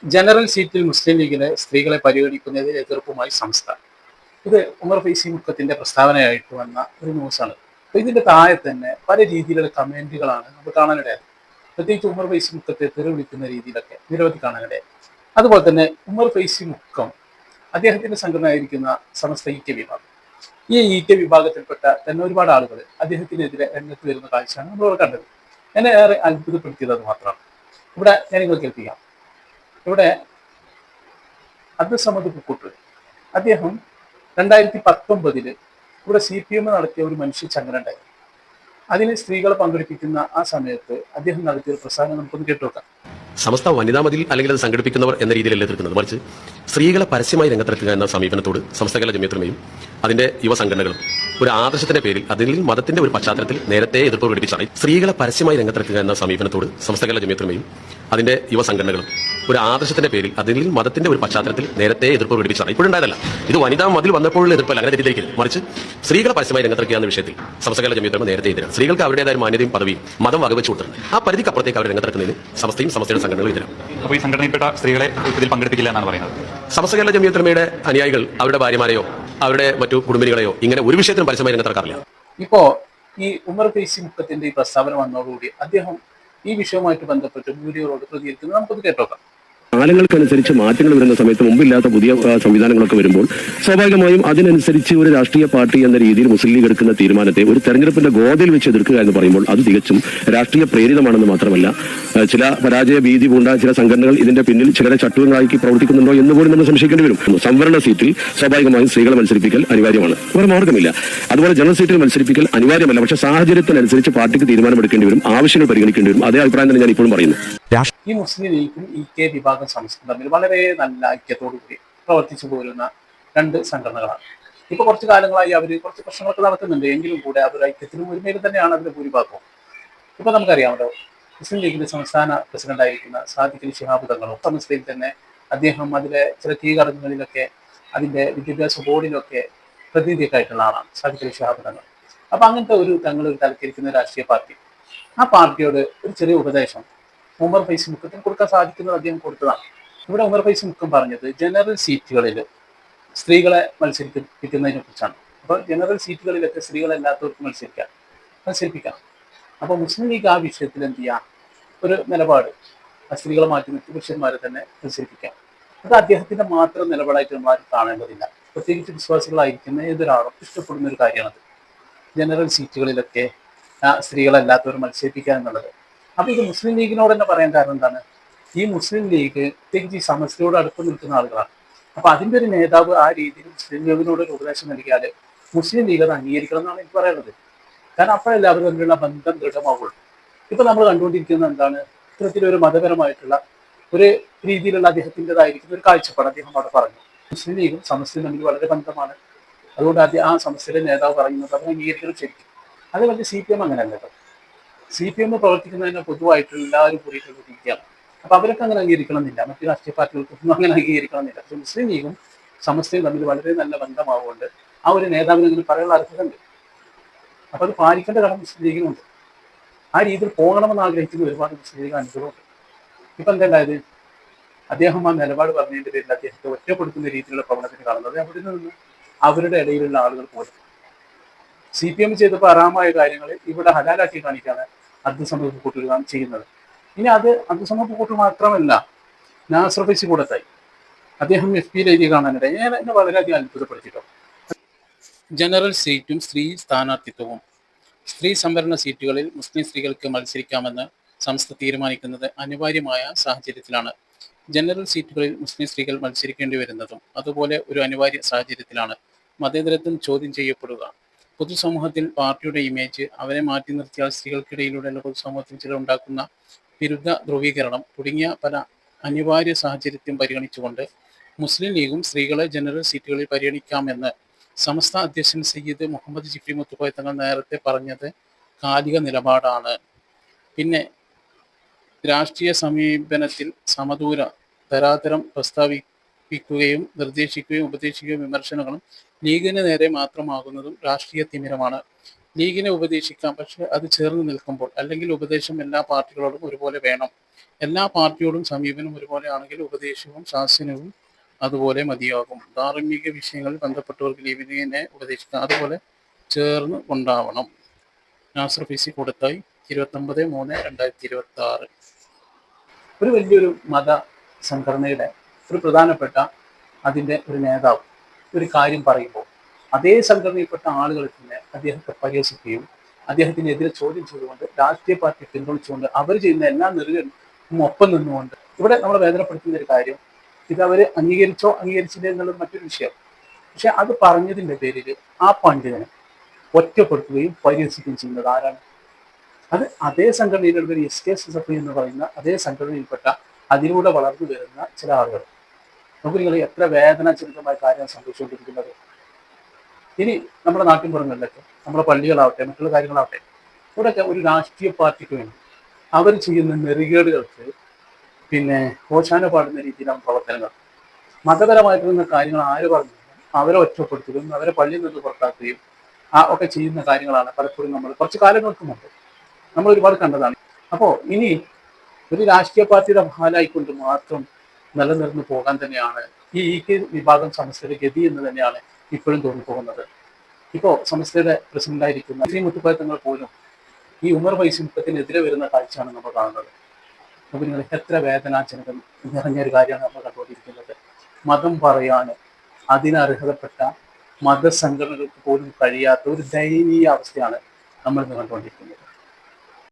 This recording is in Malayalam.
ജനറൽ സീറ്റിൽ മുസ്ലിം ലീഗിലെ സ്ത്രീകളെ പരിഗണിക്കുന്നതിൽ എതിർപ്പുമായി സംസ്ഥ. ഇത് ഉമർ ഫൈസി മുക്കത്തിന്റെ പ്രസ്താവനയായിട്ട് വന്ന ഒരു ന്യൂസാണ്. അപ്പൊ ഇതിന്റെ താഴെ തന്നെ പല രീതിയിലുള്ള കമന്റുകളാണ് നമുക്ക് കാണാനിടയായത്. പ്രത്യേകിച്ച് ഉമർ ഫൈസി മുക്കത്തെ തെറി വിളിക്കുന്ന രീതിയിലൊക്കെ നിരവധി കാണാനിടയായി. അതുപോലെ തന്നെ ഉമർ ഫൈസി മുക്കം അദ്ദേഹത്തിന്റെ സംഘടനയായിരിക്കുന്ന സമസ്ത ഈറ്റ വിഭാഗം, ഈ ഈറ്റ വിഭാഗത്തിൽപ്പെട്ട തന്നെ ഒരുപാട് ആളുകൾ അദ്ദേഹത്തിനെതിരെ രംഗത്ത് വരുന്ന കാഴ്ചയാണ് നമ്മൾ കണ്ടത്. എന്നെ ഏറെ അത്ഭുതപ്പെടുത്തിയത് അത് മാത്രമാണ്. ഇവിടെ ഞാൻ നിങ്ങൾ കേൾപ്പിക്കാം. ഇവിടെ അബ്ദുസമദ് പുക്കൂട്ട് അദ്ദേഹം 2019 ഇവിടെ CPM നടത്തിയ ഒരു മനുഷ്യ ചങ്ങല ഉണ്ടായി. അതിന് സ്ത്രീകളെ പങ്കെടുപ്പിക്കുന്ന ആ സമയത്ത് അദ്ദേഹം നടത്തിയ ഒരു പ്രസ്ഥാനം നമുക്കൊന്ന് കേട്ടുവെക്കാം. സമസ്ത വനിതാ മതിൽ അല്ലെങ്കിൽ അത് സംഘടിപ്പിക്കുന്നവർ എന്ന രീതിയിലല്ല എതിർക്കുന്നത്, മറിച്ച് സ്ത്രീകളെ പരസ്യമായി രംഗത്തിറക്കുക എന്ന സമീപനത്തോട് സമസ്ത കേരള ജമിയത്തുലമയും അതിന്റെ യുവസംഘടനകളും ഒരു ആദർശത്തിന്റെ പേരിൽ അതിൽ മതത്തിന്റെ ഒരു പശ്ചാത്തലത്തിൽ നേരത്തെ എതിർപ്പ് പ്രകടിപ്പിച്ചാണ്. സ്ത്രീകളെ പരസ്യമായി രംഗത്തിറക്കുക എന്ന സമീപനത്തോട് സമസ്ത കേരള ജമിയത്തുലമയും അതിന്റെ യുവസംഘടനകളും ഒരു ആദർശത്തിന്റെ പേരിൽ അതിൽ മതത്തിന്റെ ഒരു പശ്ചാത്തലത്തിൽ നേരത്തെ എതിർപ്പ് പ്രകടിപ്പിച്ചാണ്. ഇപ്പോഴുണ്ടായതല്ല, ഇത് വനിതാ മതിൽ വന്നപ്പോഴുള്ള എതിർപ്പല്ല, അങ്ങനെ തെറ്റിദ്ധരിക്കരുത്. മറിച്ച് സ്ത്രീകളെ പരസ്യമായി രംഗത്തിറക്കുക എന്ന വിഷയത്തിൽ സമസ്ത കേരള ജമിയത്തുലമ നേരത്തെ എതിരാണ്. സ്ത്രീകൾക്ക് അവരുടേതായ മാന്യതയും പദവിയും മതം വകവെച്ചു കൊടുത്തിട്ടുണ്ട്. ആ പരിധിക്കപ്പുറത്തേക്ക് അവർ രംഗത്തിറക്കുന്നതിന് സമസ്തയും സമസ്തയുടെ സംഘടനകളും എതിരാണ്. അപ്പോൾ ഈ സംഘടനയിൽപ്പെട്ട സ്ത്രീകളെ ഇതിൽ പങ്കെടുപ്പിക്കില്ല എന്നാണ് പറയുന്നത്. സമസ്ത കേരള ജമിയത്തുലമയുടെ അനുയായികൾ അവരുടെ ഭാര്യമാരെയോ അവരുടെ മറ്റു കുടുംബിനികളെയോ ഇങ്ങനെ ഒരു വിഷയത്തിനും പരസ്യമായി രംഗത്തിറക്കാറില്ല. ഇപ്പോ ഈ ഉമർ ഫൈസി മുക്കത്തിന്റെ ഈ പ്രസ്താവന വന്നതോടുകൂടി അദ്ദേഹം ഈ വിഷയവുമായിട്ട് ബന്ധപ്പെട്ട് വീഡിയോയോട് പ്രതികരിക്കുന്നത് നമുക്കൊന്ന് കേട്ടോക്കാം. കാലങ്ങൾക്കനുസരിച്ച് മാറ്റങ്ങൾ വരുന്ന സമയത്ത് മുമ്പില്ലാത്ത പുതിയ സംവിധാനങ്ങളൊക്കെ വരുമ്പോൾ സ്വാഭാവികമായും അതിനനുസരിച്ച് ഒരു രാഷ്ട്രീയ പാർട്ടി എന്ന രീതിയിൽ മുസ്ലിം ലീഗ് എടുക്കുന്ന തീരുമാനത്തെ ഒരു തെരഞ്ഞെടുപ്പിന്റെ ഗോതയിൽ വെച്ച് എതിർക്കുക എന്ന് പറയുമ്പോൾ അത് തികച്ചും രാഷ്ട്രീയ പ്രേരിതമാണെന്ന് മാത്രമല്ല, ചില പരാജയ ഭീതി പൂണ്ട ചില സംഘടനകൾ ഇതിന്റെ പിന്നിൽ ചിലരെ ചട്ടുകങ്ങളാക്കി പ്രവർത്തിക്കുന്നുണ്ടോ എന്ന് പോലും നമ്മൾ സംശയിക്കേണ്ടി വരും. സംവരണ സീറ്റിൽ സ്വാഭാവികമായും സ്ത്രീകളെ മത്സരിപ്പിക്കൽ അനിവാര്യമാണ്, വേറെ മാർഗമില്ല. അതുപോലെ ജനറൽ സീറ്റിൽ മത്സരിപ്പിക്കൽ അനിവാര്യമല്ല, പക്ഷേ സാഹചര്യത്തിനനുസരിച്ച് പാർട്ടിക്ക് തീരുമാനമെടുക്കേണ്ടി വരും, ആവശ്യങ്ങൾ പരിഗണിക്കേണ്ടി വരും. അതേ അഭിപ്രായം തന്നെ ഞാൻ ഇപ്പോഴും പറയുന്നു. ഈ മുസ്ലിം ലീഗും ഈറ്റ വിഭാഗം സംസ്ഥയും തമ്മിൽ വളരെ നല്ല ഐക്യത്തോടുകൂടി പ്രവർത്തിച്ചു പോരുന്ന രണ്ട് സംഘടനകളാണ്. ഇപ്പൊ കുറച്ചു കാലങ്ങളായി അവർ കുറച്ച് പ്രശ്നങ്ങളൊക്കെ നടത്തുന്നുണ്ട്, എങ്കിലും കൂടെ അവർ ഐക്യത്തിലും ഒരുമയിൽ തന്നെയാണ് അതിന്റെ ഭൂരിഭാഗവും. ഇപ്പൊ നമുക്കറിയാമല്ലോ, മുസ്ലിം ലീഗിന്റെ സംസ്ഥാന പ്രസിഡന്റായിരിക്കുന്ന സാദിഖ് അലി ശിഹാബ് തങ്ങളും സമസ്തയിൽ തന്നെ അദ്ദേഹം അതിലെ ചില കീഴടങ്ങുകളിലൊക്കെ അതിന്റെ വിദ്യാഭ്യാസ ബോർഡിലൊക്കെ പ്രതിനിധിയൊക്കെ ആയിട്ടുള്ള ആളാണ് സാദിഖ് അലി ശിഹാബ് തങ്ങൾ. അപ്പൊ അങ്ങനത്തെ ഒരു തങ്ങൾ ഒരു തലത്തിരിക്കുന്ന രാഷ്ട്രീയ പാർട്ടി, ആ പാർട്ടിയോട് ഒരു ചെറിയ ഉപദേശം ഉമർ ഫൈസി മുക്കത്തിന് കൊടുക്കാൻ സാധിക്കുന്നത് അദ്ദേഹം കൊടുത്തതാണ്. ഇവിടെ ഉമർ ഫൈസി മുക്കം പറഞ്ഞത് ജനറൽ സീറ്റുകളിൽ സ്ത്രീകളെ മത്സരിപ്പിക്കുന്നതിനെ കുറിച്ചാണ്. അപ്പോൾ ജനറൽ സീറ്റുകളിലൊക്കെ സ്ത്രീകളല്ലാത്തവർക്ക് മത്സരിപ്പിക്കാം. അപ്പോൾ മുസ്ലിം ലീഗ് ആ വിഷയത്തിൽ എന്ത് ചെയ്യാം, ഒരു നിലപാട് സ്ത്രീകളെ മാറ്റി നിർത്തി പുരുഷന്മാരെ തന്നെ മത്സരിപ്പിക്കാം. അത് അദ്ദേഹത്തിന്റെ മാത്രം നിലപാടായിട്ട് നമ്മൾ ആരും കാണേണ്ടതില്ല. പ്രത്യേകിച്ച് വിശ്വാസികളായിരിക്കുന്ന ഏതൊരാളും ഇഷ്ടപ്പെടുന്ന ഒരു കാര്യമാണത്, ജനറൽ സീറ്റുകളിലൊക്കെ സ്ത്രീകളല്ലാത്തവർ മത്സരിപ്പിക്കുക എന്നുള്ളത്. അപ്പൊ ഇത് മുസ്ലിം ലീഗിനോട് തന്നെ പറയാൻ കാരണം എന്താണ്, ഈ മുസ്ലിം ലീഗ് പ്രത്യേകിച്ച് ഈ സമസ്യയോട് അടുത്ത് നിൽക്കുന്ന ആളുകളാണ്. അപ്പൊ അതിന്റെ ഒരു നേതാവ് ആ രീതിയിൽ മുസ്ലിം ലീഗിനോട് ഒരു ഉപദേശം നൽകിയാൽ മുസ്ലിം ലീഗ് അത് അംഗീകരിക്കണം എന്നാണ് എനിക്ക് പറയുന്നത്. കാരണം അപ്പോഴല്ല അവർ തമ്മിലുള്ള ബന്ധം ദൃഢമാവുള്ളൂ. ഇപ്പൊ നമ്മൾ കണ്ടുകൊണ്ടിരിക്കുന്നത് എന്താണ്, ഇത്തരത്തിലൊരു മതപരമായിട്ടുള്ള ഒരു രീതിയിലുള്ള അദ്ദേഹത്തിൻ്റെതായിരിക്കുന്ന ഒരു കാഴ്ചപ്പാട് അദ്ദേഹം അവിടെ പറഞ്ഞു. മുസ്ലിം ലീഗും സമസ്യയും തമ്മിൽ വളരെ ബന്ധമാണ്, അതുകൊണ്ട് ആ സമസ്യയുടെ നേതാവ് പറയുന്നത് അവർ അംഗീകരിക്കണം ശരിക്കും. അതേപോലെ CPM അങ്ങനെയല്ല. CPM പ്രവർത്തിക്കുന്നതിന് പൊതുവായിട്ടുള്ള എല്ലാവരും കൂടിയിട്ടുള്ള രീതിയാണ്. അപ്പൊ അവരൊക്കെ അങ്ങനെ അംഗീകരിക്കണം എന്നില്ല, മറ്റു രാഷ്ട്രീയ പാർട്ടികൾക്കൊന്നും അങ്ങനെ അംഗീകരിക്കണം എന്നില്ല. പക്ഷെ മുസ്ലിം ലീഗും സമസ്തയും തമ്മിൽ വളരെ നല്ല ബന്ധമാവുകൊണ്ട് ആ ഒരു നേതാവിന് അങ്ങനെ പറയാനുള്ള അർഹതയുണ്ട്. അപ്പൊ അത് പാലിക്കേണ്ട കടം മുസ്ലിം ലീഗിനുണ്ട്. ആ രീതിയിൽ പോകണമെന്ന് ആഗ്രഹിക്കുന്ന ഒരുപാട് മുസ്ലിം ലീഗ് അനുഭവമുണ്ട്. ഇപ്പൊ എന്തായത്, അദ്ദേഹം ആ നിലപാട് പറഞ്ഞതിന്റെ പേരിൽ അദ്ദേഹത്തെ ഒറ്റപ്പെടുത്തുന്ന രീതിയിലുള്ള പ്രവണത്തിന് കാണുന്നത് അവിടെ നിന്ന് അവരുടെ ഇടയിലുള്ള ആളുകൾ പോലും CPM ചെയ്തപ്പോൾ അറാമായ കാര്യങ്ങൾ ഇവിടെ ഹലാലാക്കി കാണിക്കാണ് അബ്ദുസമദ് കൂട്ടുകാർ ചെയ്യുന്നത്. ഇനി അത് അബ്ദുസമദ് കൂട്ടു മാത്രമല്ല, നാസർ ഫൈസി കൂടത്തായി അദ്ദേഹം FP എഴുതി കാണാനിടയിൽ എന്നെ വളരെയധികം അത്ഭുതപ്പെടുത്തിട്ടോ. ജനറൽ സീറ്റും സ്ത്രീ സ്ഥാനാർത്ഥിത്വവും സ്ത്രീ സംവരണ സീറ്റുകളിൽ മുസ്ലിം സ്ത്രീകൾക്ക് മത്സരിക്കാമെന്ന് സംസ്ഥ തീരുമാനിക്കുന്നത് അനിവാര്യമായ സാഹചര്യത്തിലാണ്. ജനറൽ സീറ്റുകളിൽ മുസ്ലിം സ്ത്രീകൾ മത്സരിക്കേണ്ടി വരുന്നതും അതുപോലെ ഒരു അനിവാര്യ സാഹചര്യത്തിലാണ്. മതേതരത്വം ചോദ്യം ചെയ്യപ്പെടുക, പൊതുസമൂഹത്തിൽ പാർട്ടിയുടെ ഇമേജ്, അവരെ മാറ്റി നിർത്തിയാൽ സ്ത്രീകൾക്കിടയിലൂടെയുള്ള പൊതുസമൂഹത്തിൽ ചിലർ ഉണ്ടാക്കുന്ന വിരുദ്ധ ധ്രുവീകരണം തുടങ്ങിയ പല അനിവാര്യ സാഹചര്യത്തെയും പരിഗണിച്ചുകൊണ്ട് മുസ്ലിം ലീഗും സ്ത്രീകളെ ജനറൽ സീറ്റുകളിൽ പരിഗണിക്കാമെന്ന് സമസ്ത അധ്യക്ഷൻ സയ്യിദ് മുഹമ്മദ് ജിഫ്രി മുത്തുക്കോയ തങ്ങൾ നേരത്തെ പറഞ്ഞത് കാലിക നിലപാടാണ്. പിന്നെ രാഷ്ട്രീയ സമീപനത്തിൽ സമദൂര തരാതരം പ്രസ്താവിക്കുകയും നിർദ്ദേശിക്കുകയും ഉപദേശിക്കുകയും വിമർശനങ്ങളും ലീഗിന് നേരെ മാത്രമാകുന്നതും രാഷ്ട്രീയ തിമിരമാണ്. ലീഗിനെ ഉപദേശിക്കാം, പക്ഷെ അത് ചേർന്ന് നിൽക്കുമ്പോൾ അല്ലെങ്കിൽ ഉപദേശം എല്ലാ പാർട്ടികളോടും ഒരുപോലെ വേണം. എല്ലാ പാർട്ടിയോടും സമീപനം ഒരുപോലെ ആണെങ്കിൽ ഉപദേശവും ശാസനവും അതുപോലെ മതിയാകും. ധാർമ്മിക വിഷയങ്ങളിൽ ബന്ധപ്പെട്ടവർക്ക് ലീഗിനെ ഉപദേശിക്കാം, അതുപോലെ ചേർന്ന് ഉണ്ടാവണം. നാസർ ഫിസി കൊടുത്തായി 29/3/2026. ഒരു വലിയൊരു മത സംഘടനയുടെ ഒരു പ്രധാനപ്പെട്ട അതിൻ്റെ ഒരു നേതാവ് ഒരു കാര്യം പറയുമ്പോൾ അതേ സംഘടനയിൽപ്പെട്ട ആളുകൾ തന്നെ അദ്ദേഹത്തെ പരിഹസിക്കുകയും അദ്ദേഹത്തിനെതിരെ ചോദ്യം ചെയ്തുകൊണ്ട് രാഷ്ട്രീയ പാർട്ടി പിന്തുണച്ചുകൊണ്ട് അവർ ചെയ്യുന്ന എല്ലാ നെറുകയും ഒപ്പം നിന്നുകൊണ്ട് ഇവിടെ നമ്മൾ വേദനപ്പെടുത്തുന്ന ഒരു കാര്യം, ഇത് അവർ അംഗീകരിച്ചോ അംഗീകരിച്ചില്ല എന്നുള്ളത് മറ്റൊരു വിഷയം. പക്ഷെ അത് പറഞ്ഞതിൻ്റെ പേരിൽ ആ പണ്ഡിതനെ ഒറ്റപ്പെടുത്തുകയും പരിഹസിക്കുകയും ചെയ്യുന്നത് ആരാണ്? അത് അതേ സംഘടനയിലുള്ള SKSSF എന്ന് പറയുന്ന അതേ സംഘടനയിൽപ്പെട്ട അതിലൂടെ വളർന്നു വരുന്ന ചില ആളുകൾ. നമുക്ക് നിങ്ങൾ എത്ര വേദനാജനകമായ കാര്യമാണ് സംഭവിച്ചുകൊണ്ടിരിക്കുന്നത്. ഇനി നമ്മുടെ നാട്ടിൻപുറങ്ങളിലൊക്കെ നമ്മുടെ പള്ളികളാവട്ടെ മറ്റുള്ള കാര്യങ്ങളാവട്ടെ ഇവിടെയൊക്കെ ഒരു രാഷ്ട്രീയ പാർട്ടിക്ക് വേണ്ടി അവർ ചെയ്യുന്ന നെറികേടുകൾക്ക് ഓശാന പാടുന്ന രീതിയിലാണ് പ്രവർത്തനങ്ങൾ. മതപരമായിട്ടുള്ള കാര്യങ്ങൾ ആര് പറഞ്ഞു അവരെ ഒറ്റപ്പെടുത്തുകയും അവരെ പള്ളിയിൽ നിന്ന് പുറത്താക്കുകയും ഒക്കെ ചെയ്യുന്ന കാര്യങ്ങളാണ് പലപ്പോഴും നമ്മൾ കുറച്ച് കാലങ്ങൾക്ക് മുമ്പ് നമ്മൾ ഒരുപാട് കണ്ടതാണ്. അപ്പോൾ ഇനി ഒരു രാഷ്ട്രീയ പാർട്ടിയുടെ ഭാഗമായിക്കൊണ്ട് മാത്രം നിലനിർന്നു പോകാൻ തന്നെയാണ് ഈ വിഭാഗം സമസ്തയുടെ ഗതി എന്ന് തന്നെയാണ് ഇപ്പോഴും തോന്നിപ്പോകുന്നത്. ഇപ്പോൾ സമസ്തയുടെ പ്രസിഡന്റായിരിക്കുന്ന ശ്രീ മുത്തുക്കോയ തങ്ങൾ പോലും ഈ ഉമർ ഫൈസി മുഖത്തിനെതിരെ വരുന്ന കാഴ്ചയാണ് നമ്മൾ കാണുന്നത്. അപ്പോൾ നിങ്ങൾ എത്ര വേദനാജനകം നിറഞ്ഞൊരു കാര്യമാണ് നമ്മൾ കണ്ടുകൊണ്ടിരിക്കുന്നത്. മതം പറയാനും അതിനർഹതപ്പെട്ട മതസംഘടനകൾക്ക് പോലും കഴിയാത്ത ഒരു ദയനീയ അവസ്ഥയാണ് നമ്മൾ ഇന്ന് കണ്ടുകൊണ്ടിരിക്കുന്നത്.